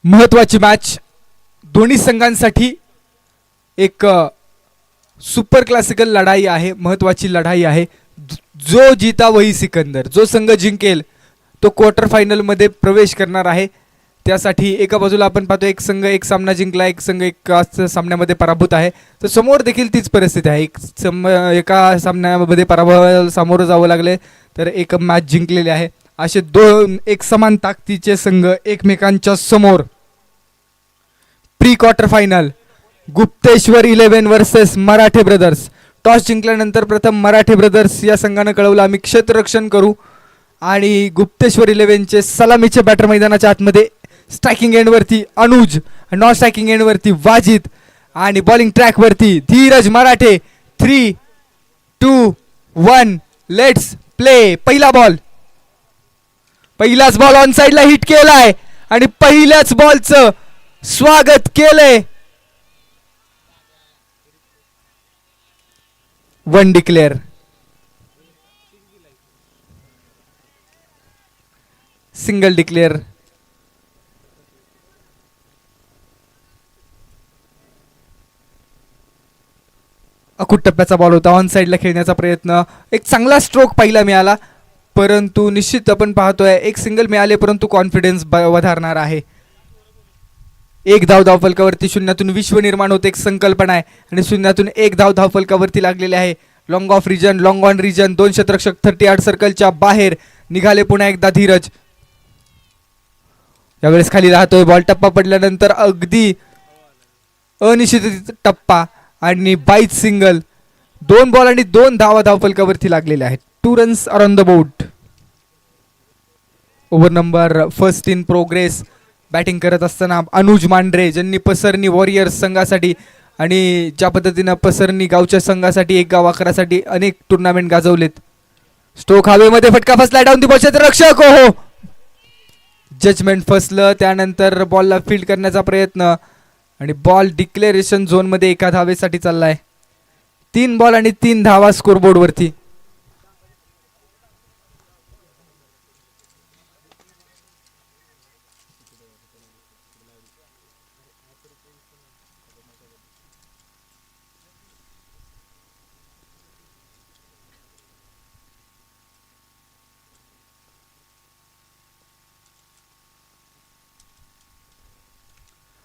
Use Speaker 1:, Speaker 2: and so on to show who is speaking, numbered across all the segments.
Speaker 1: महत्वाची मॅच दोन्ही संघांसाठी एक सुपर क्लासिकल लढाई आहे, महत्वाची लढाई आहे. जो जीता वही सिकंदर, जो संघ जिंकेल तो क्वार्टर फायनल मध्ये प्रवेश करणार आहे. त्यासाठी एका बाजूला आपण पाहतो एक संघ एक सामना जिंकला, एक संघ एक सामन्यामध्ये पराभूत आहे. तर समोर देखील तीच परिस्थिती आहे. एका सामन्यामध्ये पराभवाला सामोरं जावं लागले तर एक मॅच जिंकलेले आहे. असे दोन एक समान ताकदीचे संघ एकमेकांच्या समोर. Pre quarter final Gupteshwar 11 versus Marathe brothers. Toss जिंकल्यानंतर प्रथम मराठे ब्रदर्स या संघानं कळवलं आम्ही क्षेत्ररक्षण करू, आणि गुप्तेश्वर 11चे सलामीचे बॅटर मैदानाच्या आतमध्ये. स्ट्रायकिंग एंडवरती अनुज, नॉन स्ट्रायकिंग एंडवरती वाजिद, आणि बॉलिंग ट्रॅकवरती धीरज मराठे. 3, 2, 1 let's play. पहिला बॉल, पहिलाच बॉल ऑन साइडला हिट केलाय आणि पहिल्याच बॉलचं स्वागत केलंय. 1 डिक्लेअर. Single declare. अकुट टप्प्याचा बॉल होता. ऑन साइडला खेळण्याचा प्रयत्न, एक चांगला स्ट्रोक पहिला मिळाला, परंतु निश्चित आपण पाहतोय एक सिंगल मिळाले परंतु कॉन्फिडन्स वधारणार आहे. एक धाव धावफलकावरती. शून्यातून विश्व निर्माण होते एक संकल्पना आहे आणि शून्यातून एक धाव धावफलकावरती लागलेले आहे. Long off region, long on region. 2 क्षेत्ररक्षक 38 सर्कलच्या बाहेर निघाले. पुन्हा एकदा धीरज. यावेळेस खाली राहतोय बॉल. टप्पा पडल्यानंतर अगदी अनिश्चित टप्पा आणि बाईच सिंगल. 2 बॉल आणि 2 धावा धावफलकावरती लागलेले आहेत. 2 runs are on the board. Over number first in progress. Batting करत असताना अनुज मांढरे, ज्यांनी पसरणी वॉरियर्स संघासाठी आणि ज्या पद्धतीनं पसरणी गावच्या संघासाठी, एक गाव आकारासाठी अनेक टुर्नामेंट गाजवलेत. स्ट्रोक हवेमध्ये, फटका फसला. Down the ball. क्षेत्ररक्षक हो, जजमेंट फसलं. त्यानंतर बॉलला फील्ड करण्याचा प्रयत्न आणि बॉल डिक्लेरेशन झोन मध्ये एका धावेसाठी चाललाय. 3 बॉल आणि 3 धावा स्कोरबोर्ड वरती.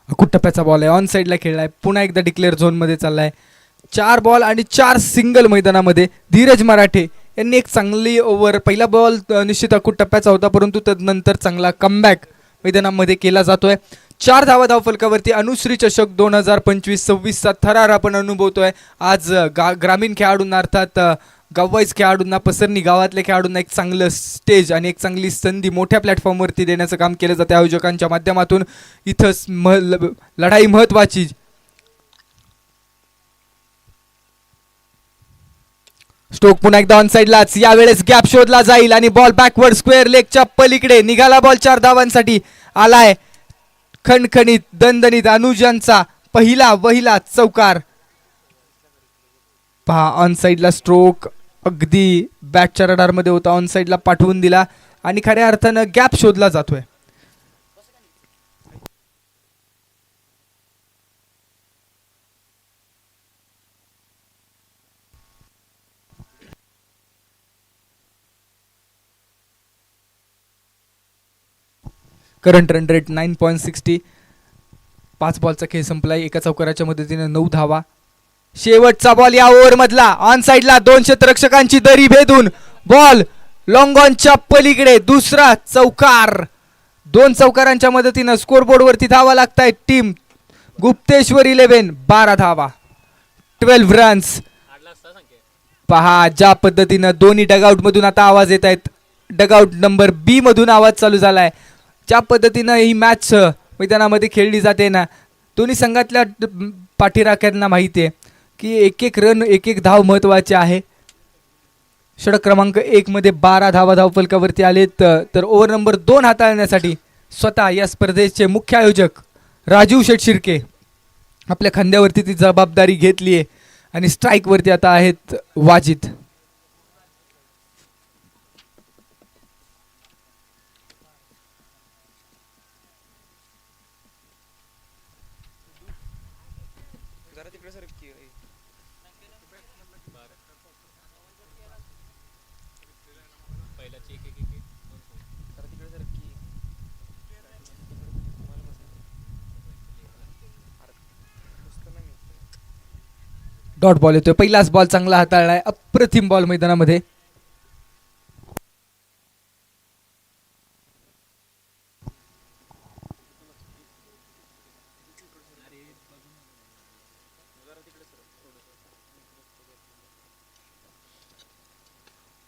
Speaker 1: अकुट टप्प्याचा बॉल आहे, ऑन साइडला खेळलाय. पुन्हा एकदा डिक्लेअर झोन मध्ये चाललाय. 4 बॉल आणि 4 सिंगल मैदानामध्ये. धीरज मराठे यांनी एक चांगली ओव्हर. पहिला बॉल निश्चित अकुट टप्प्याचा होता, परंतु त्यानंतर चांगला कमबॅक मैदानामध्ये केला जातोय. 4 धावा धावफलकावरती. अनुश्री चषक 2025-26चा थरार आपण अनुभवतोय आज. ग्रामीण खेळाडूंना अर्थात गाववाईज खेळाडूंना, पसरणी गावातल्या खेळाडूंना एक चांगलं स्टेज आणि एक चांगली संधी मोठ्या प्लॅटफॉर्मवरती देण्याचं काम केलं जातं आयोजकांच्या माध्यमातून. इथं लढाई महत्वाची. स्ट्रोक पुन्हा एकदा ऑन साइडलाच. यावेळेस गॅप शोधला जाईल आणि बॉल बॅकवर्ड स्क्वेअर लेगच्या पलीकडे निघाला. बॉल 4 धावांसाठी आलाय. खणखणीत दणदणीत अनुजांचा पहिला चौकार. पहा ऑन साइडला स्ट्रोक अगदी बॅटच्या रडारमध्ये होता. ऑन साइडला पाठवून दिला आणि खऱ्या अर्थानं गॅप शोधला जातोय. Current run rate 9.60. 5 बॉलचा खेळ संपलाय. एका चौकाराच्या मदतीने 9 धावा. शेवटचा बॉल या ओव्हर मधला. ऑन साइडला 2 क्षेत्ररक्षकांची दरी भेदून बॉल लॉंग ऑनच्या पलीकडे. दुसरा चौकार. 2 चौकारांच्या मदतीनं स्कोरबोर्ड वरती धावा लागतायत. टीम गुप्तेश्वर 11 12 धावा, 12 रन्स. पहा ज्या पद्धतीनं दोन्ही डगआउट मधून आता आवाज येत आहेत. डगआउट नंबर बी मधून आवाज चालू झालाय. ज्या पद्धतीनं ही मॅच मैदानामध्ये खेळली जाते ना, दोन्ही संघातल्या पाठीराख्यांना माहिती आहे की एक एक रन, एक एक धाव महत्वाचे आहे. षटक क्रमांक 1 मध्ये 12 धावा धावफलकावरती आलेत. तर ओव्हर नंबर 2 हाताळण्यासाठी स्वतः या स्पर्धेचे मुख्य आयोजक राजीव शेठ शिर्के आपल्या खांद्यावरती ती जबाबदारी घेतली आहे आणि स्ट्राईक वरती आता आहेत वाजिद. डॉट बॉल येतोय. पहिलाच बॉल चांगला हाताळलाय. अप्रतिम बॉल मैदानामध्ये.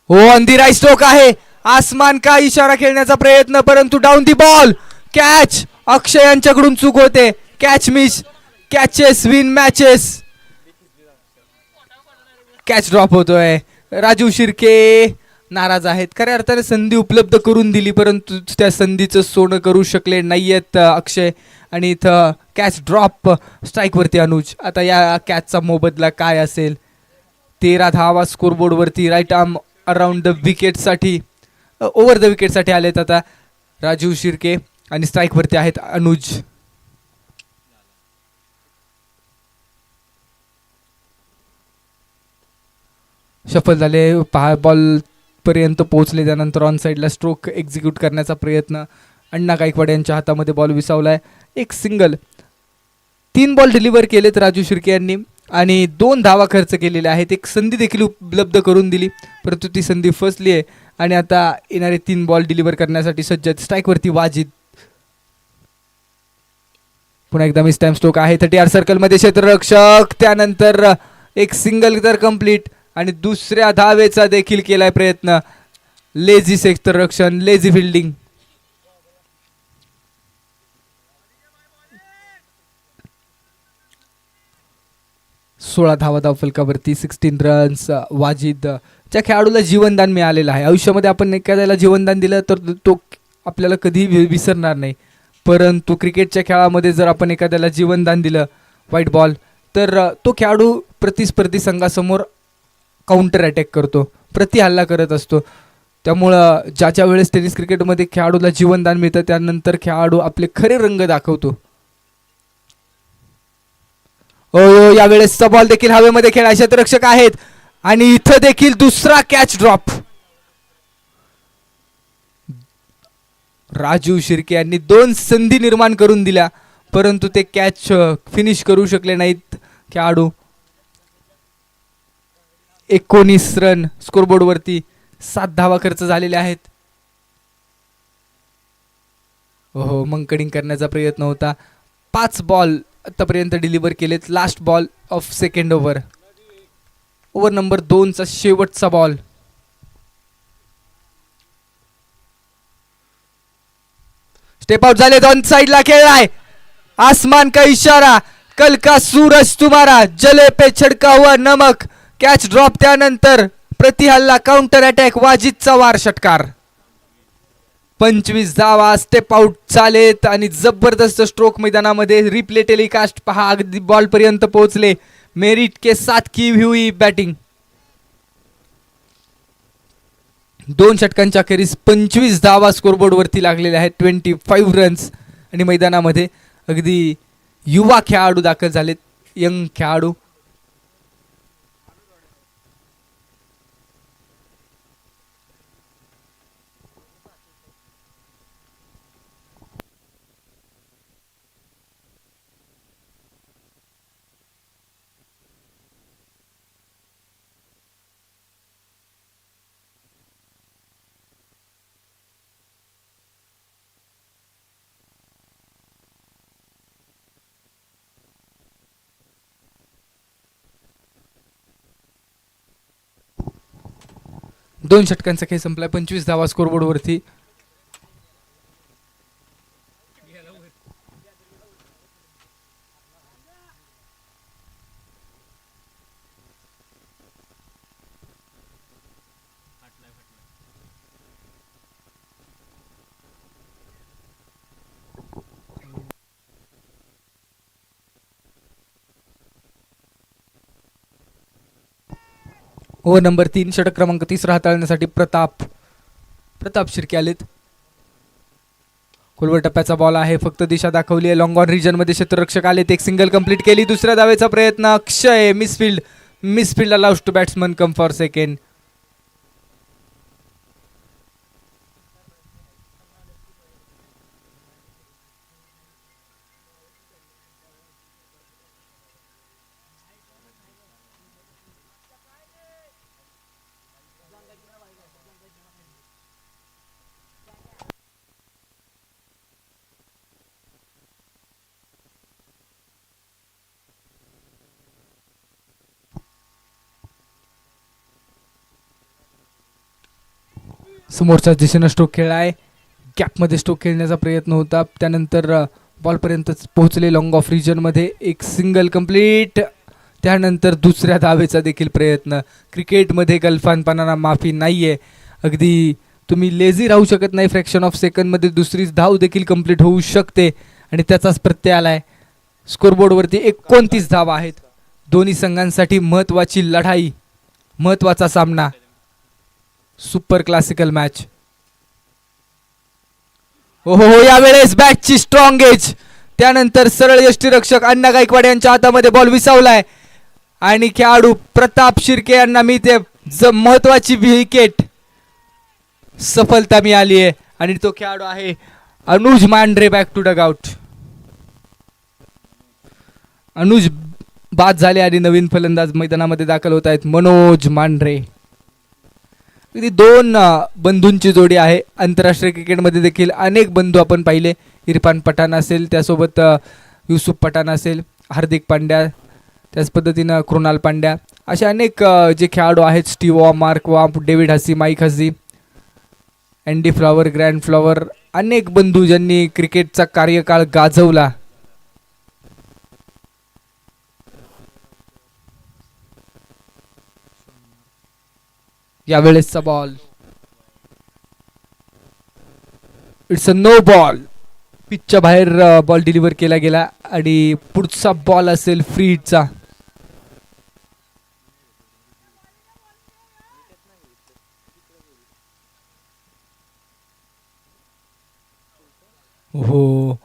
Speaker 1: हो अंधिराई स्ट्रोक आहे. आसमान का इशारा खेळण्याचा प्रयत्न परंतु डाऊन दी बॉल. कॅच. अक्षय यांच्याकडून चूक होते. Catch miss. Catches win matches. Catch drop होतोय. राजू शिर्के नाराज आहेत. खऱ्या अर्थाने संधी उपलब्ध करून दिली परंतु त्या संधीचं सोनं करू शकले नाहीयेत अक्षय. आणि इथं कॅच ड्रॉप. स्ट्राईकवरती अनुज. आता या कॅचचा मोबदला काय असेल. 13 धावा स्कोरबोर्डवरती. राईट आर्म अराउंड द विकेटसाठी ओव्हर द विकेटसाठी आलेत आता राजू शिर्के. आणि स्ट्राईकवरती आहेत अनुज. सफल झाले. बॉल पर्यंत पोहोचले. त्यानंतर ऑन साईडला स्ट्रोक एक्झिक्यूट करण्याचा प्रयत्न. अण्णा गायकवाड यांच्या हातामध्ये बॉल विसावलाय. एक सिंगल. 3 बॉल डिलिव्हर केलेत राजू शिर्के यांनी आणि 2 धावा खर्च केलेल्या आहेत. एक संधी देखील उपलब्ध करून दिली परंतु ती संधी फसली आहे. आणि आता येणारे 3 बॉल डिलिव्हर करण्यासाठी सज्ज. स्ट्राईकवरती वाजिद. पुन्हा एकदा मिस टाइम स्ट्रोक आहे. 30 सर्कलमध्ये क्षेत्ररक्षक. त्यानंतर एक सिंगल तर कंप्लीट आणि दुसऱ्या धावेचा देखील केलाय प्रयत्न. लेझी क्षेत्ररक्षण. Lazy fielding. सोळा धावा धावफलकावरती. 16 रन्स. वाजिद ज्या खेळाडूला जीवनदान मिळालेलं आहे. आयुष्यामध्ये आपण एखाद्याला जीवनदान दिलं तर तो आपल्याला कधीही विसरणार नाही. परंतु क्रिकेटच्या खेळामध्ये जर आपण एखाद्याला जीवनदान दिलं व्हाईट बॉल तर तो खेळाडू प्रतिस्पर्धी संघासमोर काउंटर अटॅक करतो. प्रतिहल्ला करत असतो. त्यामुळं ज्याच्या वेळेस टेनिस क्रिकेटमध्ये खेळाडूला जीवनदान मिळतं त्यानंतर खेळाडू आपले खरे रंग दाखवतो. ओ यावेळेसचा बॉल देखील हवेमध्ये खेळा. क्षेत्ररक्षक आहेत आणि इथं देखील दुसरा कॅच ड्रॉप. राजू शिर्के यांनी 2 संधी निर्माण करून दिल्या परंतु ते कॅच फिनिश करू शकले नाहीत खेळाडू. 19 रन स्कोरबोर्डवरती. 7 धावा खर्च झालेल्या आहेत. हो मंकडिंग करण्याचा प्रयत्न होता. 5 बॉल आतापर्यंत डिलिव्हर केलेत. Last ball off second over. Over number 2चा शेवटचा बॉल. स्टेप आउट झाले. ऑन साइडला खेळलाय. आसमान का इशारा. कल का सूरज तुम्हारा. जले पे छिडका हुआ नमक. Catch drop. त्यानंतर प्रतिहल्ला काउंटर अटॅक. वाजिदचा वार षटकार. 25 धावा. स्टेप आउट झालेत आणि जबरदस्त स्ट्रोक मैदानामध्ये. रिप्ले टेलिकास्ट पहा. अगदी बॉल पर्यंत पोहोचले. मेरिट के साथ की हुई बॅटिंग. 2 षटकांच्या अखेरीस 25 धावा स्कोरबोर्डवरती लागलेल्या आहेत. 25 रन्स आणि मैदानामध्ये अगदी युवा खेळाडू दाखल झालेत. यंग खेळाडू. दोन षटकांचा खेळ संपलाय. 25 धावा स्कोरबोर्डवरती. Over number 3. षटक क्रमांक 3 हाताळण्यासाठी प्रताप शिर्के आलेत. खोलवर टप्प्याचा बॉल आहे. फक्त दिशा दाखवली आहे. लॉंग ऑन रिजन मध्ये क्षेत्ररक्षक आलेत. एक सिंगल कंप्लीट केली. दुसऱ्या धावेचा प्रयत्न. Akshay misfield allowed to batsman come for second. समोरच्या दिशेनं स्ट्रोक खेळलाय. गॅपमध्ये स्ट्रोक खेळण्याचा प्रयत्न होता, त्यानंतर बॉलपर्यंत पोहोचले लॉंग ऑफ रिजनमध्ये. एक सिंगल कंप्लीट. त्यानंतर दुसऱ्या धावेचा देखील प्रयत्न. क्रिकेटमध्ये गलफानपणाला माफी नाही आहे. अगदी तुम्ही लेझी राहू शकत नाही. फ्रॅक्शन ऑफ सेकंडमध्ये दुसरी धाव देखील कंप्लीट होऊ शकते आणि त्याचाच प्रत्यय आलाय. स्कोरबोर्डवरती 29 धावा आहेत. दोन्ही संघांसाठी महत्त्वाची लढाई, महत्त्वाचा सामना, सुपर क्लासिकल मॅच. हो यावेळेस बॅटची स्ट्रॉंग एज. त्यानंतर सरळ यष्टीरक्षक अण्णा गायकवाड यांच्या हातामध्ये बॉल विसावलाय आणि खेळाडू प्रताप शिर्के यांना मिळते महत्वाची विकेट. सफलता मिळाली आहे आणि तो खेळाडू आहे Anuj Mandhare. Back to dugout. Anuj बाद झाले आणि नवीन फलंदाज मैदानामध्ये दाखल होत आहेत, मनोज मांढरे. दोन बंधूंची जोडी आहे. आंतरराष्ट्रीय क्रिकेटमध्ये देखील अनेक बंधू आपण पाहिले. इरफान पठाण असेल, त्यासोबत युसुफ पठाण असेल, हार्दिक पांड्या, त्याच पद्धतीनं कृणाल पांड्या, असे अनेक जे खेळाडू आहेत. स्टीव वॉ, मार्क वॉ, डेव्हिड हसी, माईक हसी, अँडी फ्लॉवर, ग्रँड फ्लॉवर, अनेक बंधू ज्यांनी क्रिकेटचा कार्यकाळ गाजवला. यावेळेसचा ball it's a no ball. पिचच्या बाहेर बॉल डिलिव्हर केला गेला आणि पुढचा बॉल असेल फ्री हिटचा. हो,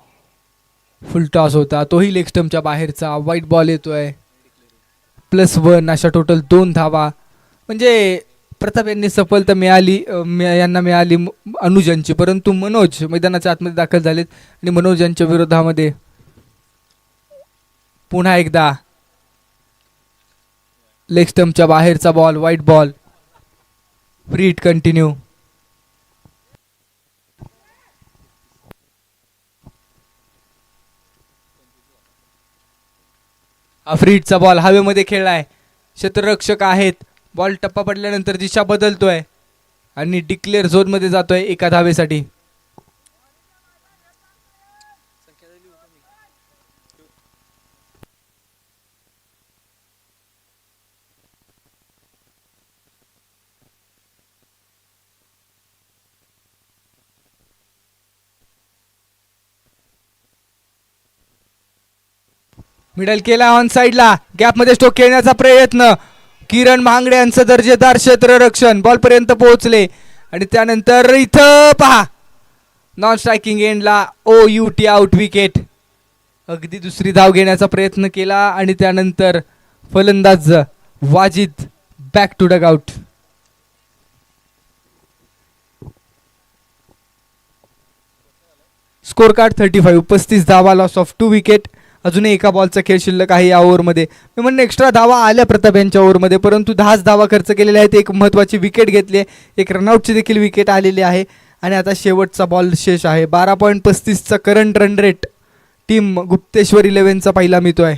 Speaker 1: फुल टॉस होता, तोही लेग स्टंपच्या बाहेरचा. वाईट बॉल येतोय. +1 अशा टोटल 2 धावा. म्हणजे प्रताप यांनी सफलता मिळाली, यांना मिळाली अनुज यांची, परंतु मनोज मैदानाच्या आतमध्ये दाखल झालेत आणि मनोज यांच्या विरोधामध्ये पुन्हा एकदा लेग स्टंपच्या बाहेरचा बॉल, वाईट बॉल. Free hit continue. हा फ्री हिटचा बॉल हवेमध्ये खेळलाय. क्षेत्ररक्षक आहेत. बॉल टप्पा पडल्यानंतर दिशा बदलतोय आणि डिक्लेअर झोन मध्ये जातोय एका धावेसाठी. मिडल केला ऑन साइडला. गॅप मध्ये स्ट्रोक खेळण्याचा प्रयत्न. किरण भांगडे यांचं दर्जेदार क्षेत्ररक्षण. बॉल पर्यंत पोहोचले आणि त्यानंतर इथं पहा, नॉन स्ट्रायकिंग एंडला OUT आउट विकेट. अगदी दुसरी धाव घेण्याचा प्रयत्न केला आणि त्यानंतर फलंदाज Wajid back to dugout. Score card 35. 35 धावा, लॉस ऑफ 2 विकेट. अजूनही एका बॉलचा खेळ शिल्लक आहे या ओव्हरमध्ये. मी म्हणणं एक्स्ट्रा धावा आल्या प्रताप यांच्या ओव्हरमध्ये, परंतु 10 धावा खर्च केलेल्या आहेत. एक महत्त्वाची विकेट घेतली आहे, एक रनआउटची देखील विकेट आलेली आहे आणि आता शेवटचा बॉल शेष आहे. 12.35चा current run rate team Gupteshwar 11चा पहिला मिळतोय.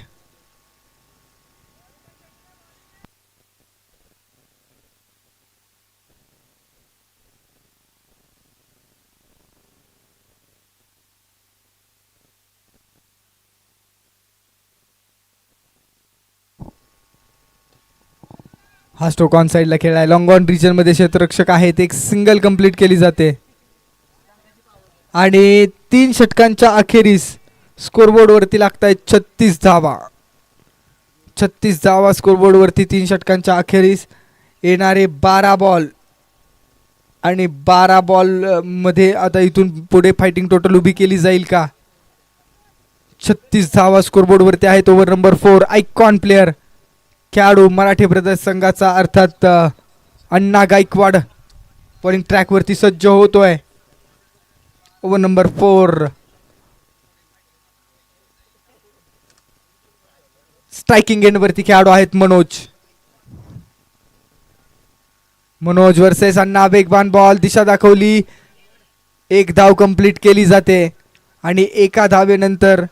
Speaker 1: हा स्ट्रोक ऑन साइडला खेळलाय. लॉंग ऑन रिजन मध्ये क्षेत्ररक्षक आहेत. एक सिंगल कंप्लीट केली जाते आणि 3 षटकांच्या अखेरीस स्कोरबोर्ड वरती लागतायत 36 धावा. 36 धावा स्कोरबोर्ड वरती 3 षटकांच्या अखेरीस. येणारे 12 बॉल आणि 12 बॉल मध्ये आता इथून पुढे फायटिंग टोटल उभी केली जाईल का? 36 धावा स्कोरबोर्ड वरती आहेत. Over number 4. आयकॉन प्लेयर खेळाडू मराठी ब्रदर्स संघाचा अर्थात अण्णा गायकवाड बॉलिंग ट्रॅक वरती सज्ज होतोय. Over number 4. स्ट्रायकिंग एंड वरती खेळाडू आहेत मनोज. मनोज वर्सेस अण्णा. वेगवान बॉल, दिशा दाखवली, एक धाव कंप्लीट केली जाते आणि एका धावेनंतर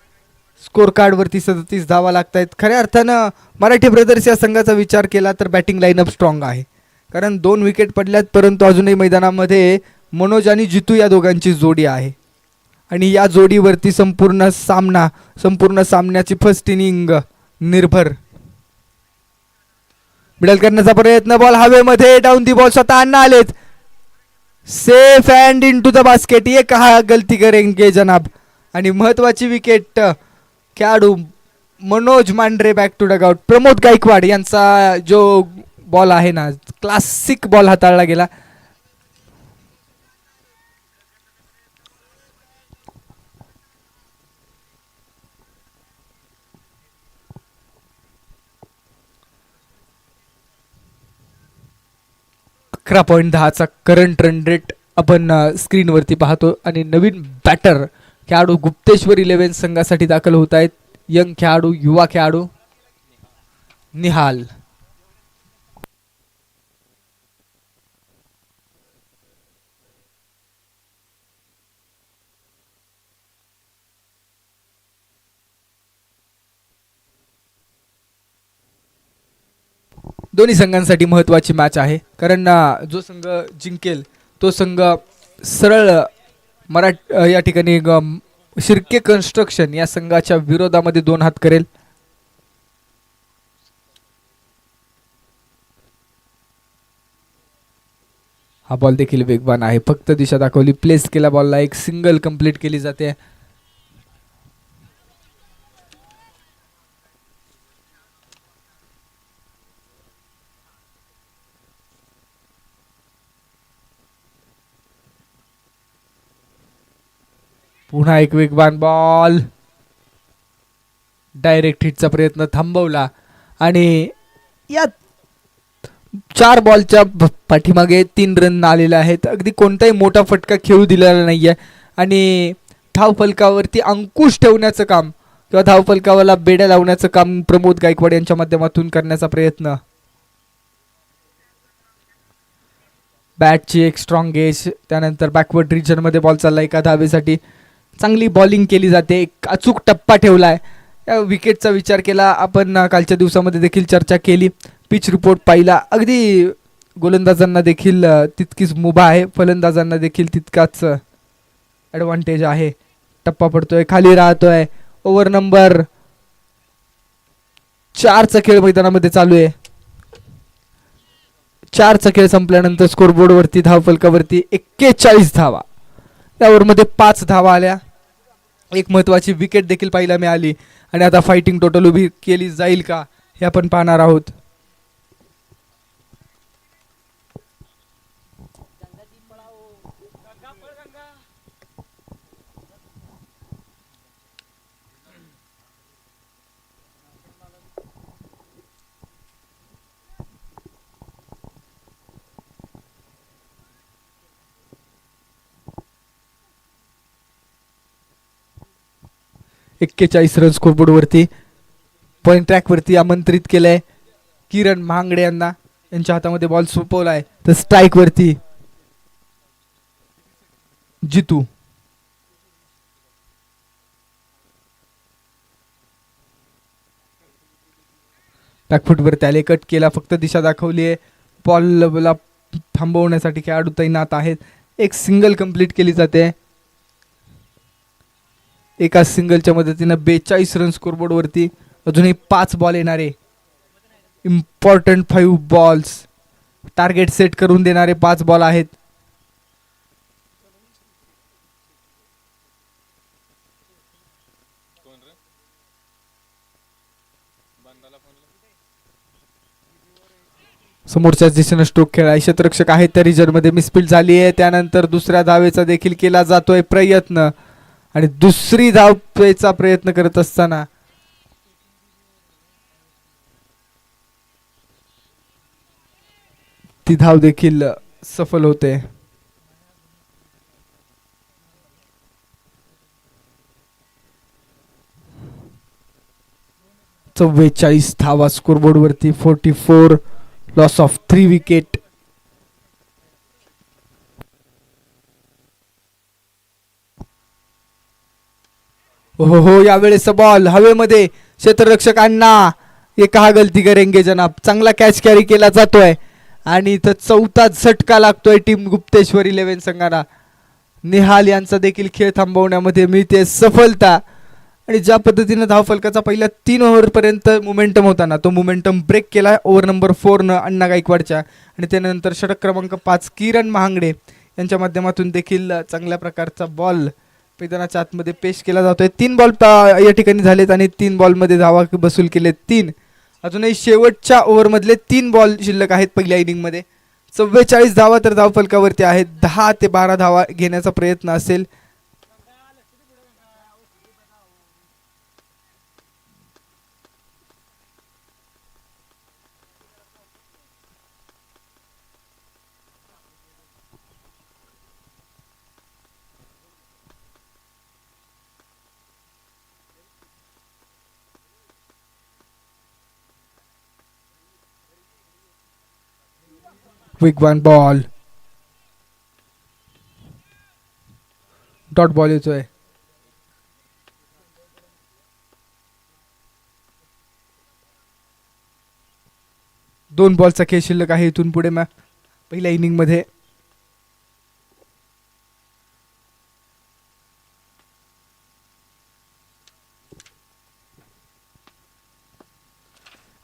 Speaker 1: स्कोर कार्ड वरती 37 धावा लागत आहेत. खऱ्या अर्थानं मराठी ब्रदर्स या संघाचा विचार केला तर बॅटिंग लाईनअप स्ट्रॉंग आहे, कारण 2 विकेट पडल्यात, परंतु अजूनही मैदानामध्ये मनोज आणि जितू या दोघांची जोडी आहे आणि या जोडीवरती संपूर्ण सामन्याची फर्स्ट इनिंग निर्भर. मिडल करण्याचा प्रयत्न, बॉल हवेमध्ये, डाऊन दी बॉल, स्वतः अण्णा आलेत, safe and in to the basket. ये कहा गलती करेंगे जनाब. आणि महत्वाची विकेट खेळाडू Manoj Mandhare back to dugout. Pramod Gaikwad यांचा जो बॉल आहे ना, क्लासिक बॉल हाताळला गेला. .10चा करंट रन रेट आपण स्क्रीनवरती पाहतो आणि नवीन बॅटर खेळाडू गुप्तेश्वर 11 संघासाठी दाखल होत आहेत. यंग खेळाडू, युवा खेळाडू निहाल. दोन्ही संघांसाठी महत्त्वाची मॅच आहे, कारण जो संघ जिंकेल तो संघ सरळ या ठिकाणी शिर्के कन्स्ट्रक्शन या संघाच्या विरोधामध्ये 2 हात करेल. हा बॉल देखील वेगवान आहे, फक्त दिशा दाखवली, प्लेस केला बॉलला, एक सिंगल कंप्लीट केली जाते. पुन्हा एक वेगवान बॉल, डायरेक्ट हिटचा प्रयत्न थांबवला आणि या 4 बॉलच्या पाठीमागे 3 रन आलेले आहेत. अगदी कोणताही मोठा फटका खेळू दिलेला नाहीये आणि धावफलकावरती अंकुश ठेवण्याचं काम किंवा धावफलकावरला बेड्या लावण्याचं काम प्रमोद गायकवाड यांच्या माध्यमातून करण्याचा प्रयत्न. बॅटची एक स्ट्रॉंग एज, त्यानंतर बॅकवर्ड रिजन मध्ये बॉल चालला एका धावेसाठी. चांगली बॉलिंग केली जाते, एक अचूक टप्पा ठेवलाय. या विकेटचा विचार केला आपण, कालच्या दिवसामध्ये देखील चर्चा केली, पिच रिपोर्ट पाहिला. अगदी गोलंदाजांना देखील तितकीच मुभा आहे, फलंदाजांना देखील तितकाच ॲडव्हान्टेज आहे. टप्पा पडतोय, खाली राहतोय. ओव्हर नंबर 4चा खेळ मैदानामध्ये चालू आहे. 4चा खेळ संपल्यानंतर स्कोरबोर्डवरती धावफलकावरती 41 धावा, त्या ओव्हरमध्ये 5 धावा आल्या. एक महत्वाची विकेट देखील पाहायला मिळाली आणि आता फायटिंग टोटल उभी केली जाईल का हे आपण पाहणार आहोत. एक्केचाळीस रन स्कोरबोर्ड वरती, पॉइंट ट्रॅक वरती आमंत्रित केलंय किरण महांगडे यांना. यांच्या हातामध्ये बॉल सोपवलाय, तर स्ट्राईक वरती जितू. बॅकफुट वरती आले, कट केला, फक्त दिशा दाखवली आहे. बॉलला थांबवण्यासाठी खेळाडू तैनात आहेत. एक सिंगल कंप्लीट केली जाते. एका सिंगलच्या मदतीने 42 रन स्कोरबोर्ड वरती. अजूनही 5 बॉल येणारे, इम्पॉर्टंट 5 बॉल्स, टार्गेट सेट करून देणारे 5 बॉल आहेत. समोरच्याच दिशेने स्ट्रोक खेळाय, क्षेत्ररक्षक आहेत त्या रिजन मध्ये, मिसफील्ड झाली आहे. त्यानंतर दुसऱ्या धावेचा देखील केला जातोय प्रयत्न आणि दुसरी धावेचा प्रयत्न करत असताना ती धाव देखील सफल होते. चव्वेचाळीस धावा स्कोरबोर्ड वरती. 44, लॉस ऑफ 3 विकेट. हो यावेळेस बॉल हवेमध्ये, क्षेत्ररक्षकांना ये कहा गलती करेंगे जनाब. चांगला कॅच कॅरी केला जातोय आणि इथं चौथा झटका लागतोय टीम गुप्तेश्वर 11 संघाला. निहाल यांचा देखील खेळ थांबवण्यामध्ये मिळते सफलता. आणि ज्या पद्धतीने धावफलकाचा पहिल्या 3 ओव्हरपर्यंत मोमेंटम होता ना, तो मोमेंटम ब्रेक केला ओव्हर नंबर 4 न अण्णा गायकवाडच्या. आणि त्यानंतर षटक क्रमांक 5 किरण महांगडे यांच्या माध्यमातून देखील चांगल्या प्रकारचा बॉल मैदानाच्या आतमध्ये पेश केला जातोय. 3 बॉल या ठिकाणी झालेत आणि 3 बॉलमध्ये धावा बसूल केले 3. अजूनही शेवटच्या ओव्हरमधले 3 बॉल शिल्लक आहेत पहिल्या इनिंगमध्ये. 44 धावा तर धावफलकावरती आहेत. 10 ते 12 धावा घेण्याचा प्रयत्न असेल. वेगवान बॉल, डॉट बॉल येतोय. दोन बॉलचा खेळ शिल्लक आहे इथून पुढे पहिल्या इनिंग मध्ये.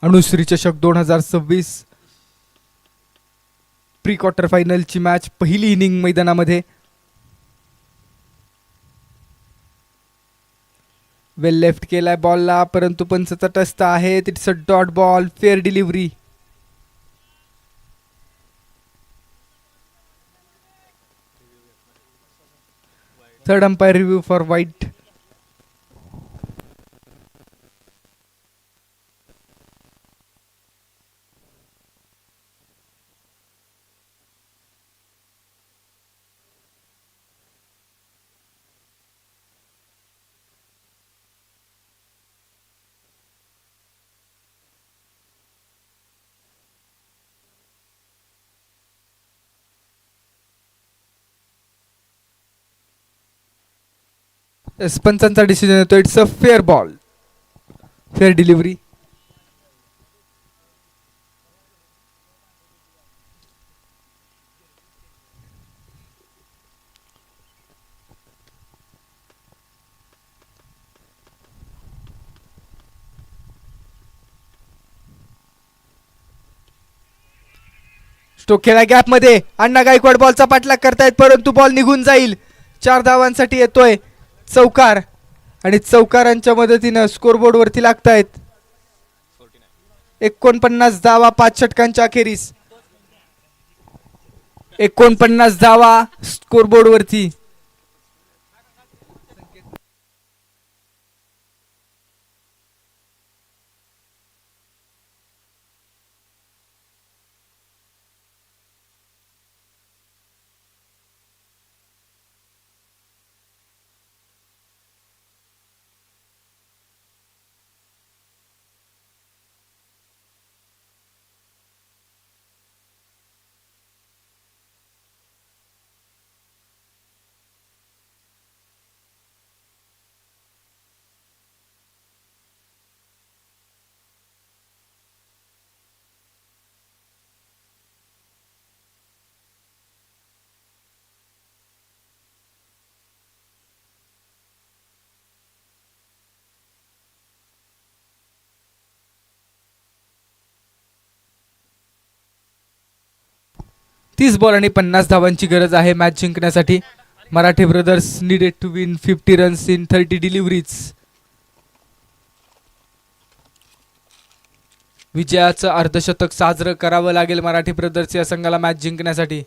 Speaker 1: अनुश्री चषक 2026 प्री क्वार्टर फायनलची मॅच पहिली इनिंग मैदानामध्ये. वेल लेफ्ट केलाय बॉलला, परंतु पंच तटस्थ आहे. It's a dot ball, fair delivery. Third umpire review for wide. पंचांचा डिसिजन येतो. It's a fair ball, fair delivery. Stroke खेळा गॅप मध्ये. अण्णा गायकवाड बॉलचा पाठलाग करतायत, परंतु बॉल निघून जाईल. 4 धावांसाठी येतोय चौकार आणि चौकारांच्या मदतीनं स्कोरबोर्ड वरती लागतायत. 49 धावा 5 षटकांच्या अखेरीस. 49 धावा स्कोरबोर्ड वरती. तीस बॉल आणि 50 धावांची गरज आहे मॅच जिंकण्यासाठी. Marathi brothers needed to win 50 runs in 30 deliveries. विजयाचं अर्धशतक साजरं करावं लागेल मराठी ब्रदर्स या संघाला मॅच जिंकण्यासाठी.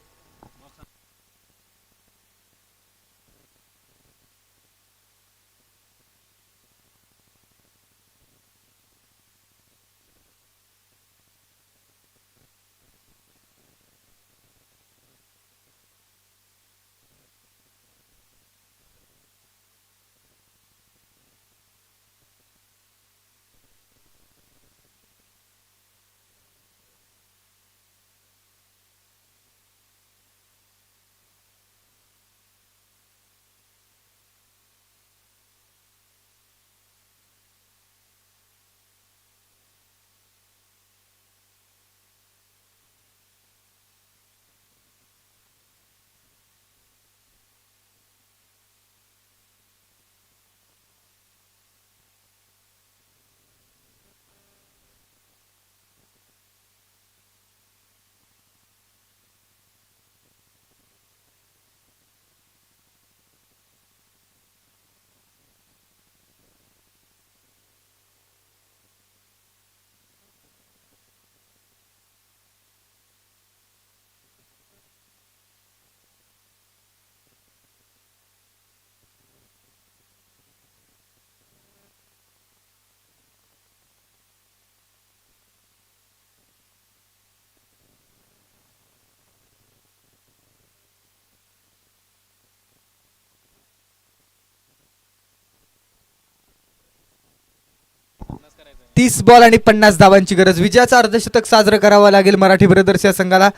Speaker 1: 30 बॉल आणि 50 धावांची गरज. विजयाचा अर्धशतक साजरं करावं लागेल मराठी ब्रदर्स या संघाला.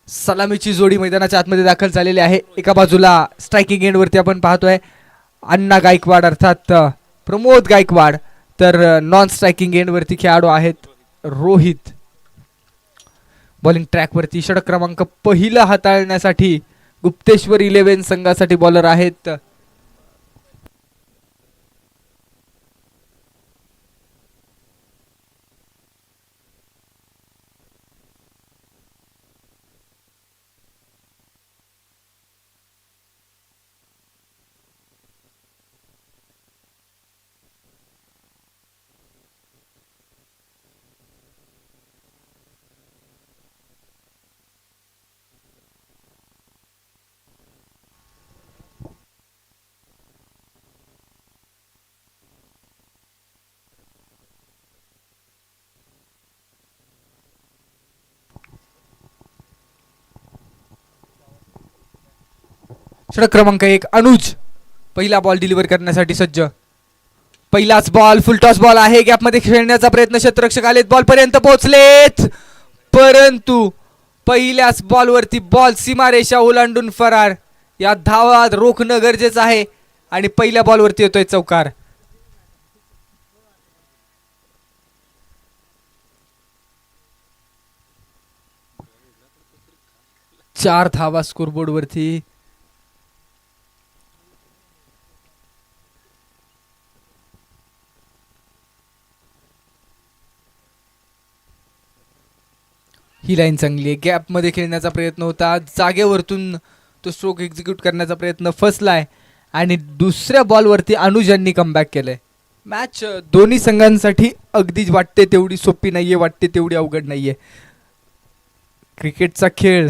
Speaker 1: सलामीची जोडी मैदानाच्या आतमध्ये दाखल झालेली आहे. एका बाजूला स्ट्रायकिंग एंड वरती आपण पाहतोय अण्णा गायकवाड अर्थात प्रमोद गायकवाड, तर नॉन स्ट्रायकिंग एंड वरती खेळाडू आहेत रोहित. बॉलिंग ट्रॅक वरती षटक क्रमांक पहिला हाताळण्यासाठी गुप्तेश्वर 11 संघासाठी बॉलर आहेत षटक क्रमांक 1 अनुज पहिला बॉल डिलिव्हर करण्यासाठी सज्ज. पहिलाच बॉल फुलटॉस बॉल आहे. गॅपमध्ये खेळण्याचा प्रयत्न, क्षेत्ररक्षक आलेत, बॉल पर्यंत पोहोचलेत, परंतु पहिल्याच बॉलवरती बॉल सीमारेषा ओलांडून फरार. या धावा रोखणं गरजेचं आहे आणि पहिल्या बॉलवरती येतोय चौकार. 4 धावा स्कोरबोर्ड वरती. ही लाईन चांगली आहे. गॅप मध्ये खेळण्याचा प्रयत्न होता, जागेवरतून तो स्ट्रोक एक्झिक्यूट करण्याचा प्रयत्न फसलाय आणि दुसऱ्या बॉलवरती अनुज यांनी कमबॅक केलंय. मॅच दोन्ही संघांसाठी अगदी वाटते तेवढी सोपी नाहीये, वाटते तेवढी अवघड नाहीये. क्रिकेटचा खेळ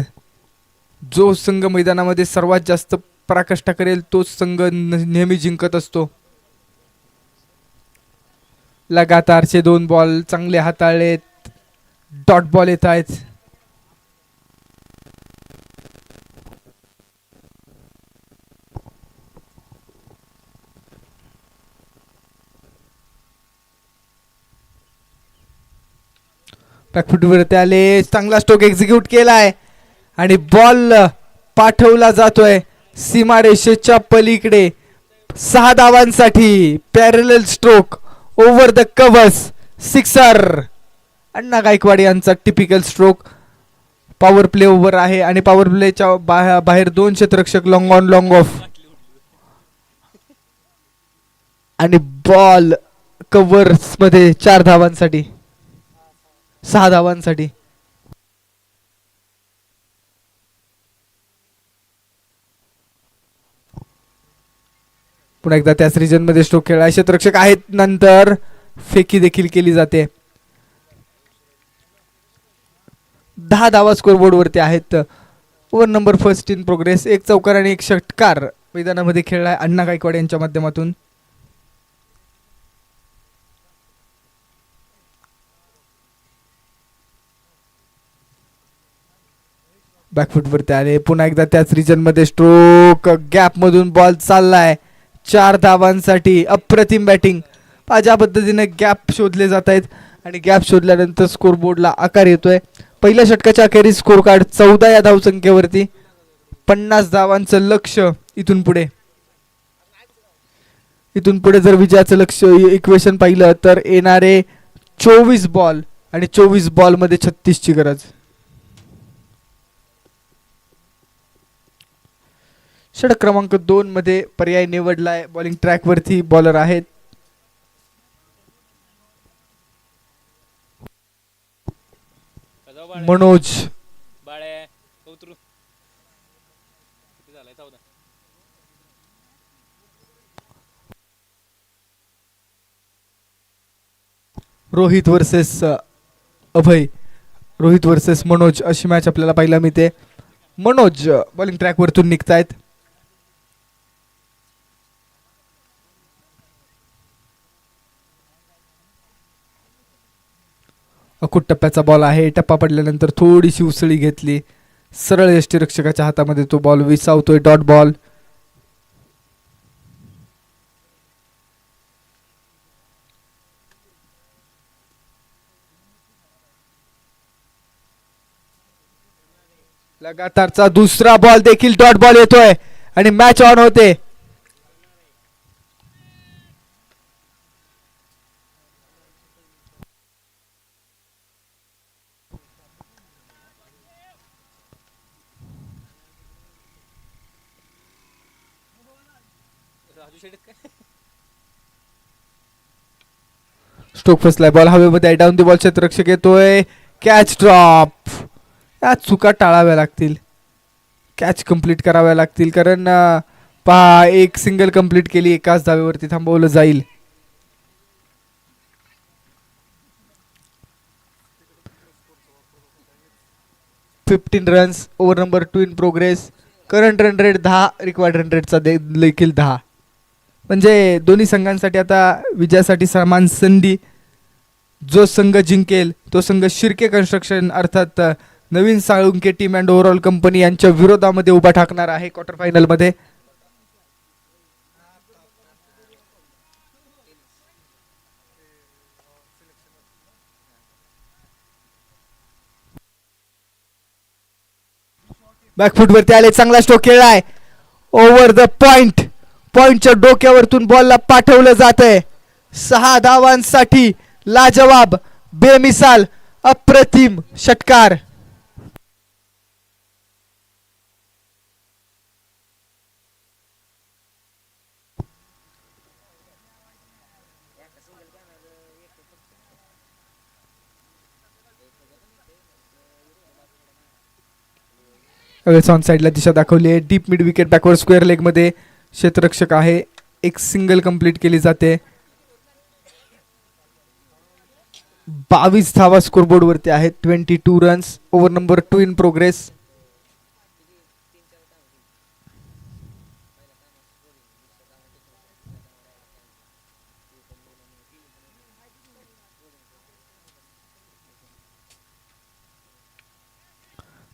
Speaker 1: जो संघ मैदानामध्ये सर्वात जास्त पराकाष्ठा करेल तोच संघ नेहमी जिंकत असतो. लगातारचे 2 बॉल चांगले हाताळलेत. डॉट बॉल येत आहेत. बॅकफुटवरती आले, चांगला स्ट्रोक एक्झिक्यूट केलाय आणि बॉल पाठवला जातोय सीमारेषेच्या पलीकडे. 6 धावांसाठी parallel stroke over the covers, sixer. Anna Gaikwad यांचा typical stroke. Power play over आहे आणि पॉवर प्लेच्या बाहेर 2 क्षेत्ररक्षक लॉंग ऑन लॉंग ऑफ आणि बॉल कव्हर्स मध्ये 4 धावांसाठी, 6 धावांसाठी. पुन्हा एकदा त्याच रिजन मध्ये स्ट्रोक खेळला. क्षेत्ररक्षक आहेत, नंतर फेकी देखील केली जाते. 10 धावा स्कोरबोर्ड वरती आहेत. Over number first in progress. 1 चौकार आणि 1 षटकार मैदानामध्ये खेळलाय अण्णा गायकवाड यांच्या माध्यमातून. बॅकफुट वरती आले, पुन्हा एकदा त्याच रिजन मध्ये स्ट्रोक. गॅप मधून बॉल चाललाय 4 धावांसाठी. अप्रतिम बॅटिंग. ज्या पद्धतीने गॅप शोधले जात आहेत आणि गॅप शोधल्यानंतर स्कोरबोर्डला आकार येतोय. पहिल्या षटकाच्या अखेरीस स्कोर कार्ड 14 या धावसंख्येवरती. 50 धावांचं लक्ष इथून पुढे. इथून पुढे जर विजयाचं लक्ष इक्वेशन पाहिलं तर येणारे 24 बॉल आणि 24 बॉल मध्ये 36 ची गरज. षटक क्रमांक 2 मध्ये पर्याय निवडलाय. बॉलिंग ट्रॅक वरती बॉलर आहेत मनोज. रोहित वर्सेस अभय, रोहित वर्सेस मनोज अशी मॅच आपल्याला पाहायला मिळते. मनोज बॉलिंग ट्रॅक वरतून निघतायत. अकुट टप्प्याचा बॉल आहे. टप्पा पडल्यानंतर थोडीशी उसळी घेतली. सरळ यष्टीरक्षकाच्या हातामध्ये तो बॉल विसावतोय. Dot ball. लगातारचा दुसरा बॉल देखील डॉट बॉल येतोय आणि मॅच ऑन होते. स्टोक फसलाय, बॉल हवेमध्ये आहे, डाऊन दी बॉल क्षेत्ररक्षक येतोय, कॅच ड्रॉप. या चुका टाळाव्या लागतील, कॅच कंप्लीट कराव्या लागतील, कारण पहा एक सिंगल कंप्लीट केली, एकाच धावेवरती थांबवलं जाईल. Fifteen runs, over number 2 in progress. Current run rate 10, required run रेटचा देखील 10. म्हणजे दोन्ही संघांसाठी आता विजयासाठी समान संधी. जो संघ जिंकेल तो संघ शिर्के कन्स्ट्रक्शन अर्थात Naveen Salunke team and overall company यांच्या विरोधामध्ये उभा ठाकणार आहे क्वार्टर फायनल मध्ये. बॅकफुट वरती आले, चांगला स्ट्रोक खेळलाय, ओव्हर द पॉइंट, पॉइंटच्या डोक्यावरतून बॉलला पाठवलं जात आहे. 6 धावांसाठी लाजवाब, बेमिसाल, अप्रतिम षटकार. ऑन साइडला दिशा दाखवली आहे, deep mid wicket backward square leg मध्ये क्षेत्ररक्षक आहे, एक सिंगल कंप्लीट केली जाते. 22 धावा स्कोरबोर्ड वरती आहेत, 22 runs, over number 2 in progress.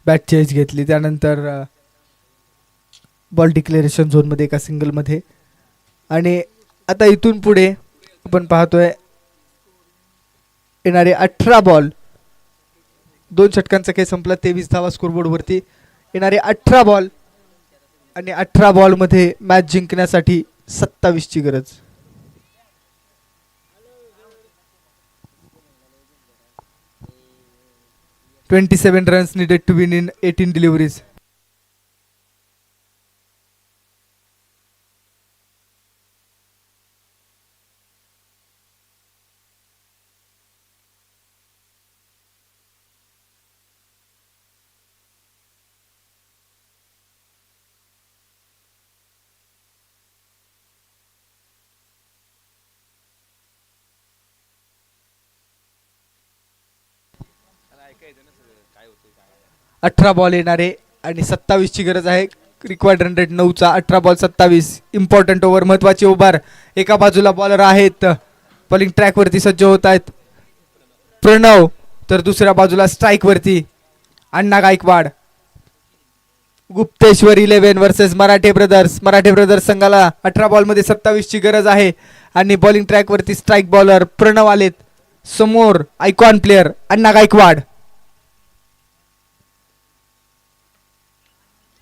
Speaker 1: Bat change घेतली, त्यानंतर बॉल डिक्लेरेशन झोन मध्ये एका सिंगल मध्ये. आणि आता इथून पुढे आपण पाहतोय येणारे 18 बॉल, 2 षटकांचा खेळ संपला, 23 धावा स्कोरबोर्ड वरती. येणारे 18 बॉल आणि 18 बॉल मध्ये मॅच जिंकण्यासाठी 27 ची गरज. $27 runs needed to win in 18 deliveries. अठरा बॉल येणारे आणि 27 ची गरज आहे. रिक्वायर्ड रन रेट 9चा, 18 बॉल 27. इम्पॉर्टंट ओव्हर, महत्वाची ओव्हर. एका बाजूला बॉलर आहेत, बॉलिंग ट्रॅक वरती सज्ज होत आहेत प्रणव, तर दुसऱ्या बाजूला स्ट्राईक वरती अण्णा गायकवाड. Gupteshwar 11 versus Marathe brothers. मराठे ब्रदर्स संघाला 18 बॉल मध्ये 27 ची गरज आहे आणि बॉलिंग ट्रॅक वरती स्ट्राईक बॉलर प्रणव आलेत, समोर आयकॉन प्लेयर अण्णा गायकवाड.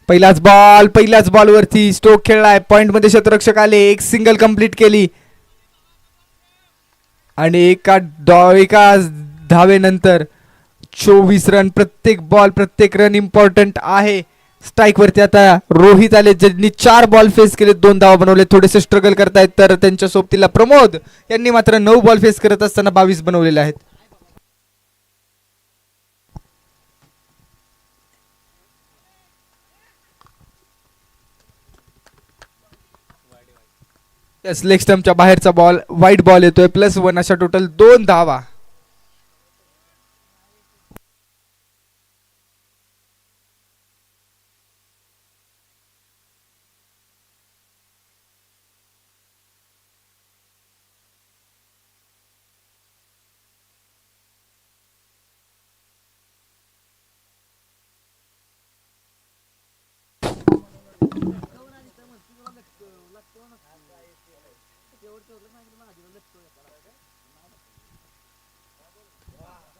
Speaker 1: पहिल्याच बॉल वरती स्ट्रोक खेळलाय, पॉइंट मध्ये क्षेत्ररक्षक आले, एक सिंगल कंप्लीट केली आणि एका धावेनंतर 24 रन. प्रत्येक बॉल, प्रत्येक रन इम्पॉर्टंट आहे. स्ट्राईक वरती आता रोहित आले, ज्यांनी 4 बॉल फेस केले, 2 धावा बनवले, थोडेसे स्ट्रगल करतायत. तर त्यांच्या सोबतीला प्रमोद यांनी मात्र 9 बॉल फेस करत असताना 22 बनवलेले आहेत. यस, लेग स्टंपच्या बाहेरचा बॉल, वाईट बॉल येतोय, +1. अशा टोटल 2 धावा.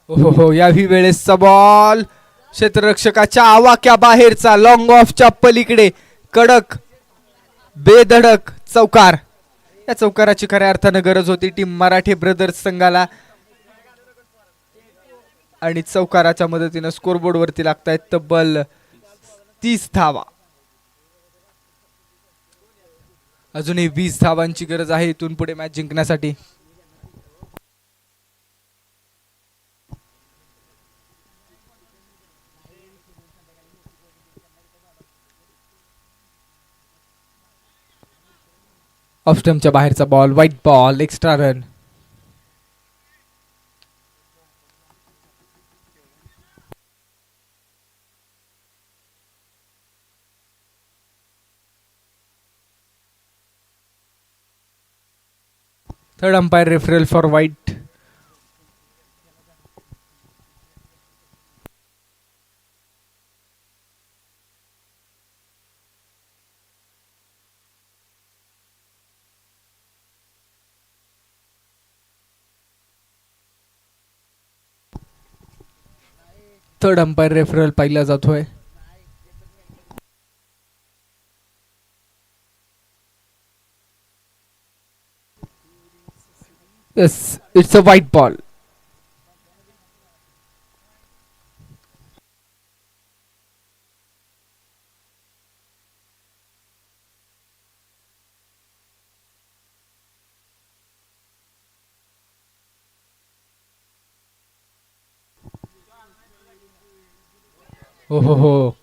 Speaker 1: हो, याही वेळेसचा बॉल क्षेत्ररक्षकाच्या आवाक्या बाहेरचा लॉंग ऑफच्या पलीकडे कडक बेधडक चौकार. या चौकाराची खऱ्या अर्थानं गरज होती टीम मराठे ब्रदर्स संघाला आणि चौकाराच्या मदतीनं स्कोरबोर्ड वरती लागतायत तब्बल 30 धावा. अजूनही 20 धावांची गरज आहे इथून पुढे मॅच जिंकण्यासाठी. ऑफ स्टंपच्या बाहेरचा ball, white ball, extra run. Third umpire referral for white. Third umpire referral पाहिला जातोय. Yes, it's a white ball. हो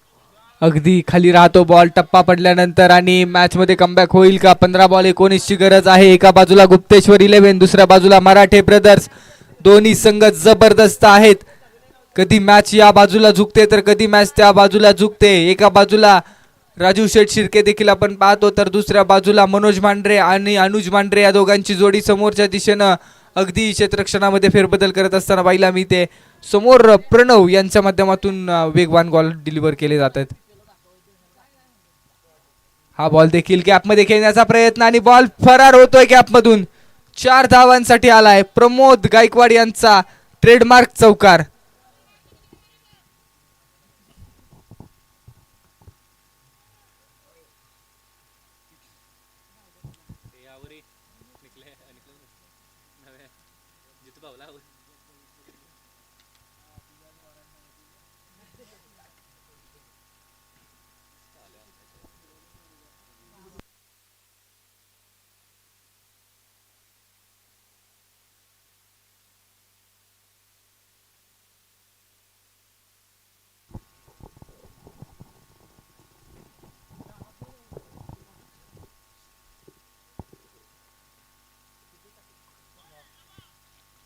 Speaker 1: अगदी खाली राहतो बॉल टप्पा पडल्यानंतर आणि मॅच मध्ये कमबॅक होईल का. 15 बॉल 19 ची गरज आहे. एका बाजूला गुप्तेश्वर 11, दुसऱ्या बाजूला मराठे ब्रदर्स. दोन्ही संघ जबरदस्त आहेत. कधी मॅच या बाजूला झुकते तर कधी मॅच त्या बाजूला झुकते. एका बाजूला राजू शेठ शिर्के देखील आपण पाहतो तर दुसऱ्या बाजूला मनोज मांढरे आणि अनुज मांढरे या दोघांची जोडी समोरच्या दिशेनं अगदी क्षेत्ररक्षणामध्ये फेरबदल करत असताना पाहिला मी. ते समोर प्रणव यांच्या माध्यमातून वेगवान बॉल डिलिव्हर केले जात आहेत. हा बॉल देखील गॅपमध्ये खेळण्याचा प्रयत्न आणि बॉल फरार होतोय गॅपमधून. 4 धावांसाठी आलाय प्रमोद गायकवाड यांचा ट्रेडमार्क चौकार.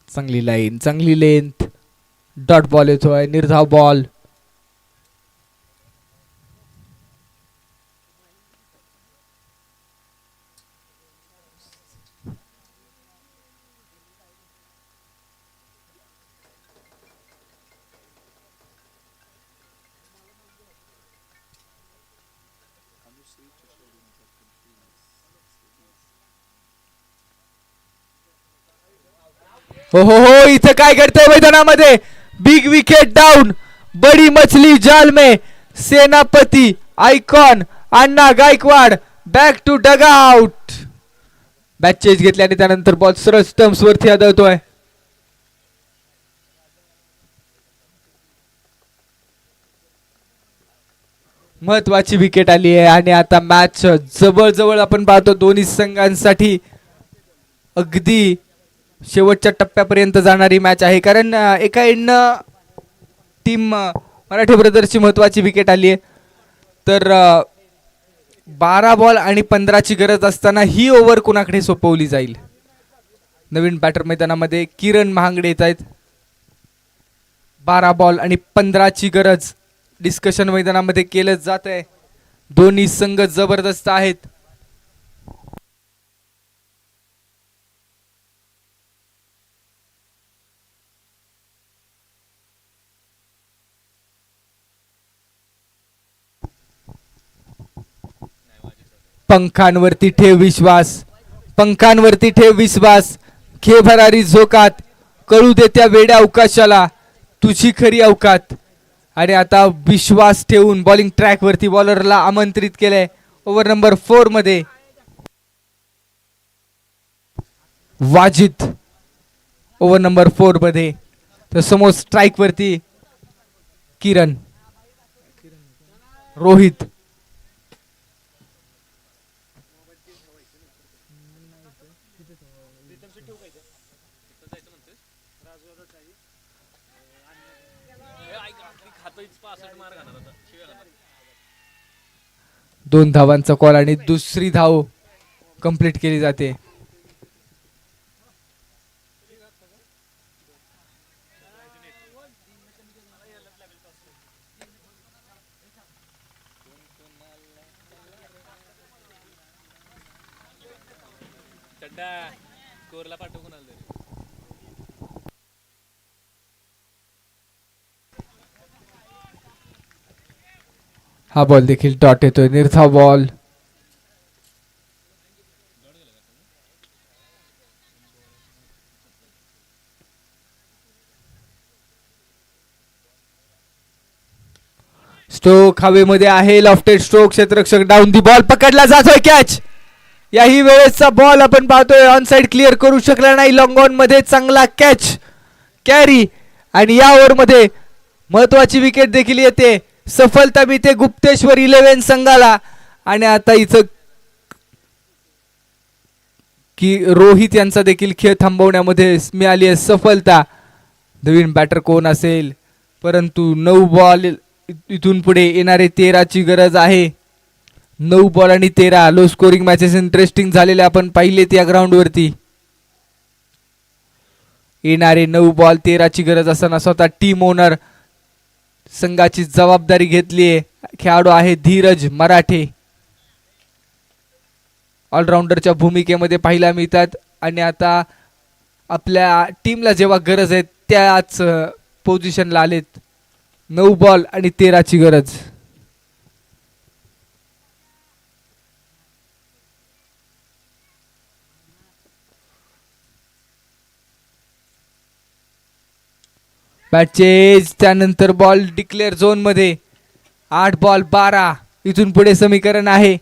Speaker 1: चांगली लाईन, चांगली लेंथ, डॉट बॉल येतोय, निर्धाव बॉल. हो इथं काय घडतंय मैदानामध्ये. Big wicket down. बडी मछली जाल में. Senapati icon Anna Gaikwad back to dugout. Bat change घेतल्याने त्यानंतर बॉल सरळ स्टंप्स वरती आदळतोय. महत्वाची विकेट आली आहे आणि आता मॅच जवळ आपण पाहतो दोन्ही संघांसाठी अगदी शेवटच्या टप्प्यापर्यंत जाणारी मॅच आहे. कारण एका एंडनं टीम मराठी ब्रदर्सची महत्वाची विकेट आली आहे. तर 12 बॉल आणि 15 ची गरज असताना ही ओव्हर कोणाकडे सोपवली जाईल. नवीन बॅटर मैदानामध्ये किरण महांगडे येत आहेत. 12 बॉल आणि 15 ची गरज डिस्कशन मैदानामध्ये केलं जात आहे. दोन्ही संघ जबरदस्त आहेत. पंखांवरती ठेव विश्वास, पंखांवरती ठेव विश्वास. खे भरारी झोकात कळू दे त्या वेड्या अवकाशाला तुझी खरी अवकात. आणि आता विश्वास ठेवून बॉलिंग ट्रॅक वरती बॉलरला आमंत्रित केलंय ओव्हर नंबर 4 मध्ये वाजिद ओव्हर नंबर 4 मध्ये. तर समोर स्ट्राईक वरती किरण, रोहित, दोन धावांचा कॉल आणि दुसरी धाव कंप्लीट केली जाते. हा बॉल देखील डॉट येतोय. निर्धाव बॉल. स्ट्रोक हवेमध्ये आहे. Lofted stroke. क्षेत्ररक्षक डाऊन दी बॉल. पकडला जातोय कॅच. याही वेळेसचा बॉल आपण पाहतोय ऑन साइड क्लिअर करू शकला नाही. लॉंग ऑन मध्ये चांगला कॅच कॅरी आणि या ओव्हर मध्ये महत्वाची विकेट देखील येते. सफलता मिळते गुप्तेश्वर 11 संघाला. आणि आता इथं की रोहित यांचा देखील खेळ थांबवण्यामध्ये मिळाली आहे सफलता. नवीन बॅटर कोण असेल, परंतु 9 बॉल इथून पुढे येणारे 13 ची गरज आहे. 9 बॉल आणि 13 लो स्कोरिंग मॅचेस इंटरेस्टिंग झालेले आपण पाहिलेत या ग्राउंड वरती. येणारे 9 बॉल 13 ची गरज असताना स्वतः टीम ओनर संघाची जबाबदारी घेतली आहे. खेळाडू आहे धीरज मराठे. ऑलराऊंडरच्या भूमिकेमध्ये पाहायला मिळतात आणि आता आपल्या टीमला जेव्हा गरज आहे त्याच पोझिशनला आलेत. 9 बॉल आणि 13 ची गरज. Bat chase. त्यानंतर बॉल डिक्लेअर झोन मध्ये. 8 बॉल 12 इथून पुढे समीकरण आहे.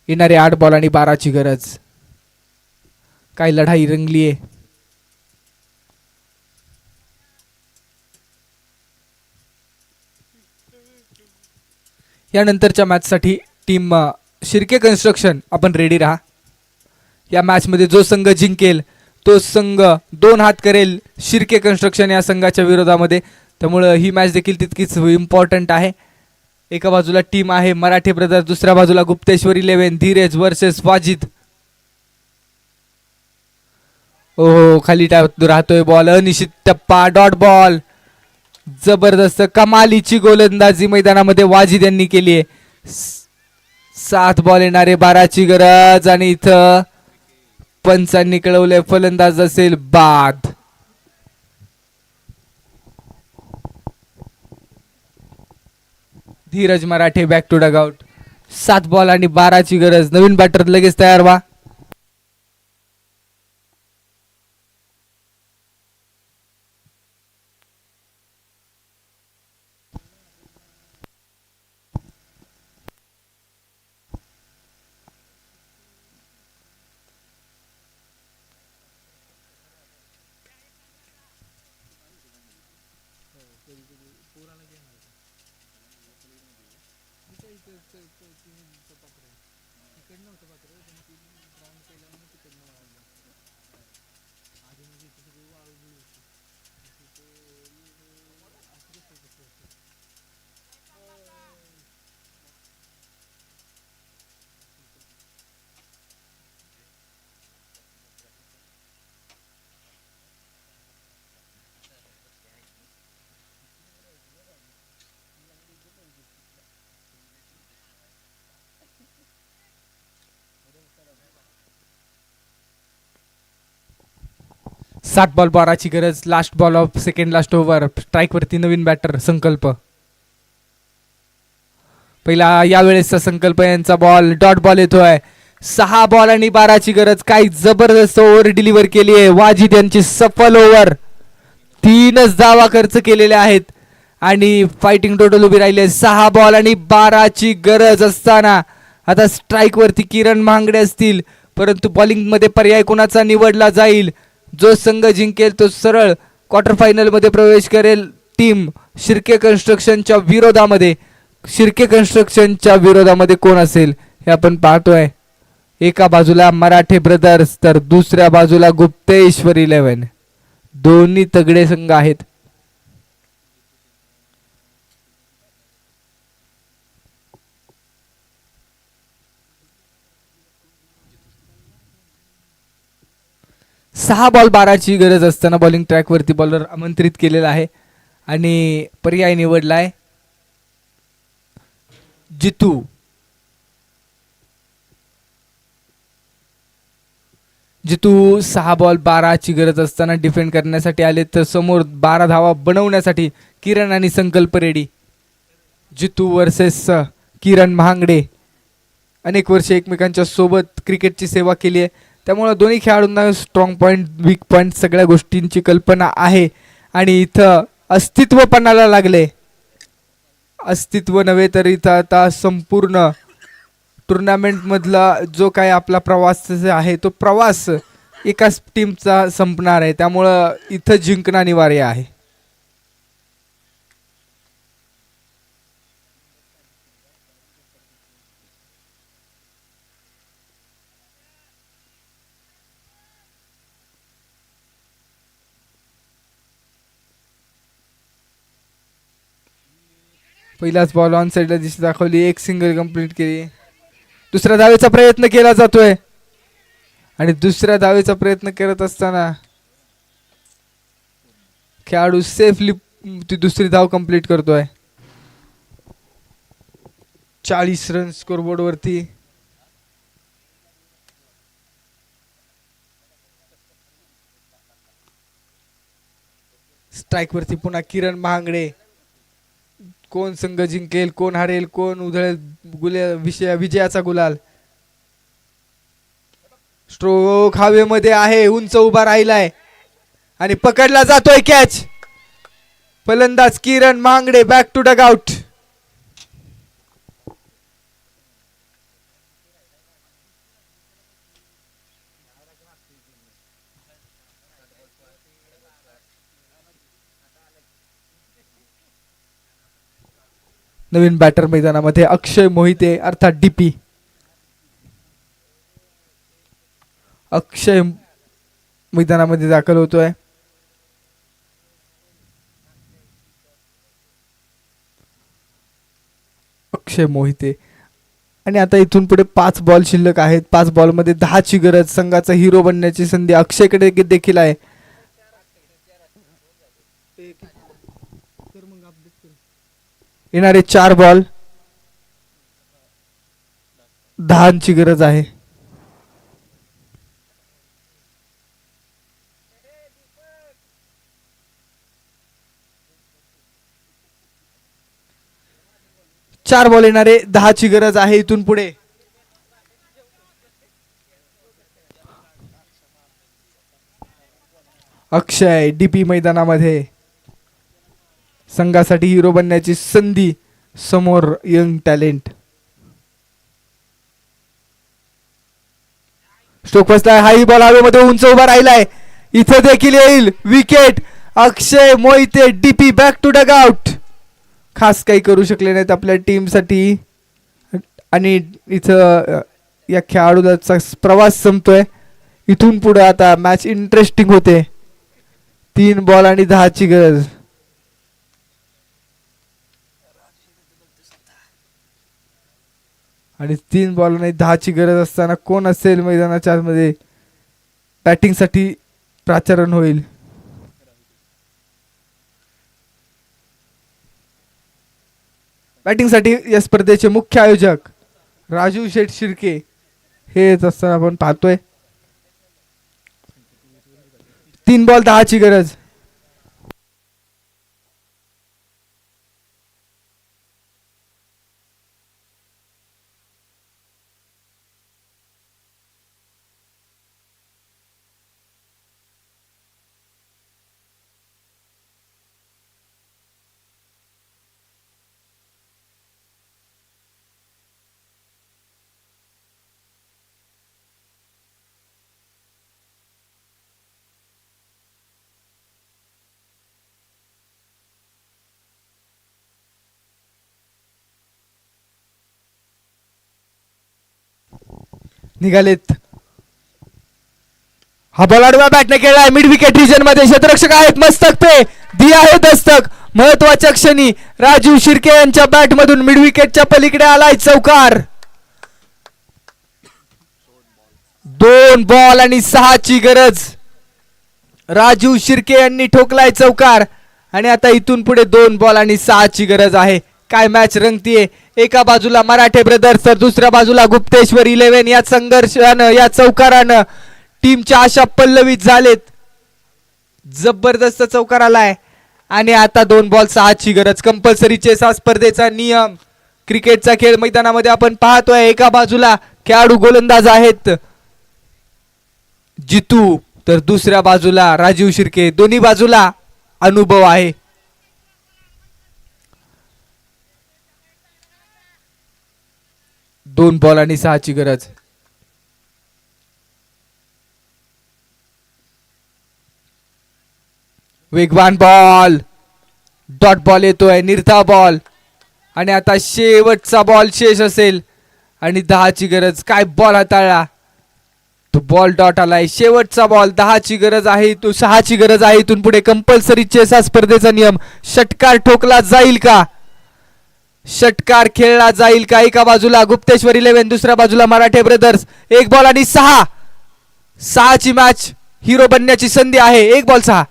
Speaker 1: येणारे 8 बॉल आणि 12 ची गरज. काय लढाई रंगली आहे. यानंतरच्या मॅच साठी टीम शिर्के कन्स्ट्रक्शन आपण रेडी राहा. या मॅच मध्ये जो संघ जिंकेल तो संघ 2 हात करेल शिर्के कन्स्ट्रक्शन या संघाच्या विरोधामध्ये. त्यामुळे ही मॅच देखील तितकीच इम्पॉर्टंट आहे. एका बाजूला टीम आहे मराठे ब्रदर्स, दुसऱ्या बाजूला गुप्तेश्वर 11 धीरज वर्सेस वाजिद. ओहो खाली राहतोय बॉल. अनिश्चित टप्पा डॉट बॉल. जबरदस्त कमालीची गोलंदाजी मैदानामध्ये वाजिद यांनी केली आहे. 7 बॉल येणारे 12 ची गरज आणि इथं पंचांनी कळवले फलंदाज असेल बाद. धीरज मराठे बॅक टू डगआउट. 7 बॉल आणि 12 ची गरज. नवीन बॅटर लगेच तयार व्हा. सात बॉल 12 ची गरज. Last ball off second last over. Strike वरती नवीन बॅटर संकल्प. पहिला यावेळेसचा संकल्प यांचा बॉल डॉट बॉल येतोय. 6 बॉल आणि 12ची गरज. काही जबरदस्त ओव्हर डिलिव्हर केली आहे. वाजिद यांची सफल ओव्हर. 3च धावा खर्च केलेल्या आहेत आणि फायटिंग टोटल उभी राहिली आहे. 6 बॉल आणि 12ची गरज असताना आता स्ट्राईक वरती किरण महांगडे असतील, परंतु बॉलिंग मध्ये पर्याय कोणाचा निवडला जाईल? जो संघ जिंकेल तो सरळ क्वार्टर फायनल मध्ये प्रवेश करेल. टीम शिर्के कन्स्ट्रक्शनच्या विरोधामध्ये. शिर्के कन्स्ट्रक्शनच्या विरोधामध्ये कोण असेल हे आपण पाहतोय. एका बाजूला मराठे ब्रदर्स तर दुसऱ्या बाजूला गुप्तेश्वर 11. दोन्ही तगडे संघ आहेत. सहा बॉल 12ची गरज असताना बॉलिंग ट्रॅक वरती बॉलर आमंत्रित केलेला आहे आणि पर्याय निवडलाय जितू. जितू 6 बॉल 12ची गरज असताना डिफेंड करण्यासाठी आले, तर समोर 12 धावा बनवण्यासाठी किरण आणि संकल्प रेडी. जितू वर्सेस किरण महांगडे. अनेक वर्षे एकमेकांच्या सोबत क्रिकेटची सेवा केली आहे, त्यामुळे दोन्ही खेळाडूंना स्ट्रॉंग पॉईंट वीक पॉईंट सगळ्या गोष्टींची कल्पना आहे आणि इथं अस्तित्व पणाला लागले. अस्तित्व नव्हे तर इथं आता संपूर्ण टुर्नामेंट मधला जो काही आपला प्रवास आहे तो प्रवास एकाच टीमचा संपणार आहे, त्यामुळं इथं जिंकणं अनिवार्य आहे. पहिलाच बॉल ऑन साईडला दिशा दाखवली, एक सिंगल कंप्लीट केली. दुसऱ्या धावेचा प्रयत्न केला जातोय आणि दुसऱ्या धावेचा प्रयत्न करत असताना खेळाडू सेफली ती दुसरी धाव कंप्लीट करतोय. 40 रन स्कोरबोर्ड वरती. स्ट्राईक वरती पुन्हा किरण महांगडे. कोण संघ जिंकेल, कोण हरेल, कोण उधळेल विजयाचा गुलाल. स्ट्रोक हवेमध्ये आहे, उंच उभा राहिलाय आणि पकडला जातोय कॅच. फलंदाज Kiran Mahangade back to dugout. नवीन बॅटर मैदानामध्ये अक्षय मोहिते अर्थात डीपी. अक्षय मैदानामध्ये दाखल होतोय. अक्षय मोहिते. आणि आता इथून पुढे 5 बॉल शिल्लक आहेत. 5 बॉल मध्ये 10ची गरज. संघाचा हिरो बनण्याची संधी अक्षयकडे देखील आहे. येणारे 4 बॉल 10ची गरज आहे. चार बॉल येणारे 10ची गरज आहे इथून पुढे. अक्षय डीपी मैदानामध्ये संघासाठी हिरो बनण्याची संधी. समोर यंग टॅलेंट. स्ट्रोक बसलाय. हाई बॉल हवेमध्ये उंच उभा राहिलाय. इथं देखील येईल wicket. Akshay Mohite DP back to dugout. खास काही करू शकले नाहीत आपल्या टीमसाठी आणि इथं या खेळाडूचा प्रवास संपतोय. इथून पुढे आता मॅच इंटरेस्टिंग होते. 3 बॉल आणि 10ची गरज. आणि 3 बॉल आणि 10ची गरज असताना कोण असेल मैदानाच्या आतमध्ये बॅटिंग साठी प्राचारण होईल. बॅटिंग साठी या स्पर्धेचे मुख्य आयोजक राजू शेठ शिर्के हेच असताना आपण पाहतोय. 3 बॉल 10ची गरज. निघालेत. हा बॉल आडव्या बॅटने खेळलाय मिड विकेट रिजन मध्ये. क्षेत्ररक्षक आहेत मस्तक पे दिया आहे दस्तक. महत्वाच्या क्षणी राजू शिर्के यांच्या बॅट मधून मिड विकेटच्या पलीकडे आलाय चौकार. 2 बॉल आणि 6 ची गरज. राजू शिर्के यांनी ठोकलाय चौकार आणि आता इथून पुढे 2 बॉल आणि 6 ची गरज आहे. काय मॅच रंगतीये. एका बाजूला मराठे ब्रदर्स तर दुसऱ्या बाजूला गुप्तेश्वर 11. या संघर्षानं या चौकारानं टीमच्या आशा पल्लवित झालेत. जबरदस्त चौकार आलाय आणि आता 2 बॉल 6 ची गरज. कंपल्सरी चेस हा स्पर्धेचा नियम. क्रिकेटचा खेळ मैदानामध्ये आपण पाहतोय. एका बाजूला खेळाडू गोलंदाज आहेत जितू तर दुसऱ्या बाजूला राजीव शिर्के. दोन्ही बाजूला अनुभव आहे. दोन बॉल आणि 6 ची गरज. वेगवान बॉल. डॉट बॉल येतोय. निर्धाव बॉल आणि आता शेवटचा बॉल शेष असेल आणि 10 ची गरज. काय बॉल हाताळला. तो बॉल डॉट आलाय. शेवटचा बॉल. 10 ची गरज आहे. तो 6 ची गरज आहे. इथून पुढे कंपल्सरी चेस हा स्पर्धेचा नियम. षटकार ठोकला जाईल का. षटकार खेळला जाईल का. एका बाजूला गुप्तेश्वर 11 दुसऱ्या बाजूला मराठे ब्रदर्स. 1 बॉल आणि 6 ची मॅच. हिरो बनण्याची संधी आहे. 1 बॉल 6.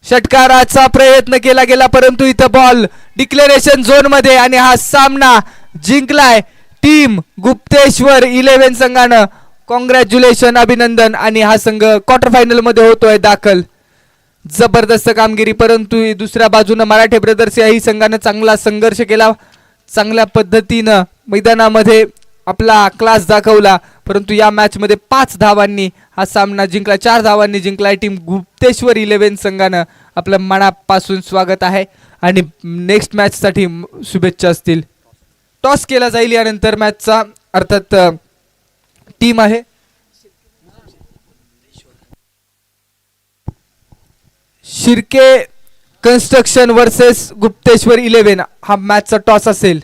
Speaker 1: षटकाराचा प्रयत्न केला गेला परंतु इथं बॉल डिक्लेरेशन झोन मध्ये आणि हा सामना जिंकलाय टीम गुप्तेश्वर 11 संघानं. कॉंग्रॅच्युलेशन अभिनंदन. आणि हा संघ क्वार्टर फायनल मध्ये होतोय दाखल. जबरदस्त कामगिरी. परंतु दुसऱ्या बाजूनं मराठे ब्रदर्स याही संघानं चांगला संघर्ष केला. चांगल्या पद्धतीनं मैदानामध्ये आपला क्लास दाखवला. परंतु या मॅच मध्ये 5 धावांनी हा सामना जिंकला. 4 धावांनी जिंकलाय टीम गुप्तेश्वर 11 संघानं. आपलं मनापासून स्वागत आहे आणि नेक्स्ट मॅच साठी शुभेच्छा असतील. टॉस केला जाईल यानंतर मॅचचा. अर्थात टीम आहे शिर्के कन्स्ट्रक्शन वर्सेस गुप्तेश्वर 11. हा मॅचचा टॉस असेल.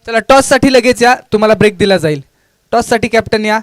Speaker 1: चला टॉस साठी लगेच या. तुम्हाला ब्रेक दिला जाईल. टॉस साठी कॅप्टन या.